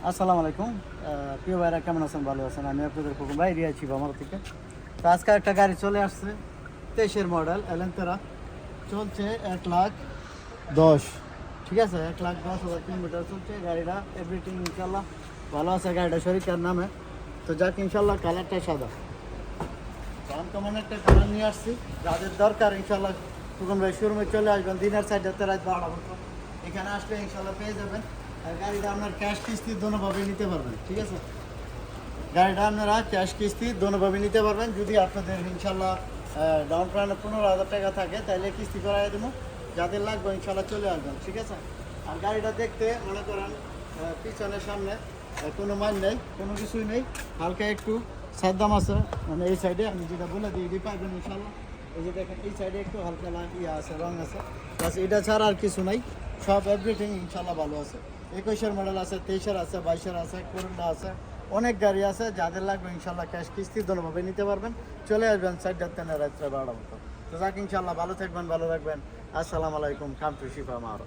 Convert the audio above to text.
আসসালামু আলাইকুম প্রিয় ভাইরা, কেমন আছেন? ভালো আছেন? আমি আপনাদের খোকন ভাই, রিয়াছি আমার থেকে। তো আজকে একটা গাড়ি চলে আসছে, 23-এর মডেল এলেন্তেরা, চলছে 1,10,000। ঠিক আছে, 1,10,000 কিলোমিটার চলছে গাড়িটা। এভরিথিং ইনশাল্লাহ ভালো আছে গাড়িটা শরীরের নামে। তো যাক, ইনশাল্লাহ কালারটা সাদা, আনকমন একটা কালার নিয়ে আসছি। যাদের দরকার ইনশাল্লাহ খোকন ভাই শোরুমে চলে আসবেন, দিনের 4টাতে রাত 12টা পর্যন্ত এখানে আসলে ইনশাল্লাহ পেয়ে যাবেন। আর গাড়িটা আপনার ক্যাশ কিস্তি দোনোভাবে নিতে পারবেন। ঠিক আছে, গাড়িটা আপনারা ক্যাশ কিস্তি দোনোভাবে নিতে পারবেন। যদি আপনাদের ইনশাল্লাহ ডাউন পেমেন্ট 15,000 টাকা থাকে, তাহলে কিস্তি করাই দেবো। যাদের লাগবে ইনশাল্লাহ চলে আসবেন। ঠিক আছে, আর গাড়িটা দেখতে মনে করেন পিছনের সামনে কোনো মাইন নেই, কোনো কিছুই নেই, হালকা একটু সাদ্দাম আছে। মানে এই সাইডে আমি যেটা বলে দিই এটি পাইবেন ইনশাল্লাহ। এই যে দেখেন, এই সাইডে একটু হালকা ইয়ে আছে, রং আছে, প্লাস এটা ছাড়া আর কিছু নাই। সব এভরিথিং ইনশাল্লাহ ভালো আছে। 21-এর মডেল আছে, 23-এর আছে, 22-এর আছে, করোনা আছে, অনেক গাড়ি আছে। যাদের লাগবে ইনশাল্লাহ ক্যাশ কিস্তি দোনোভাবে নিতে পারবেন। চলে আসবেন 4টাতে রাত্রে 12টা মতো। তো যাক, ইনশাল্লাহ ভালো থাকবেন, ভালো রাখবেন। আসসালামু আলাইকুম, কাম টু শিফা মারো।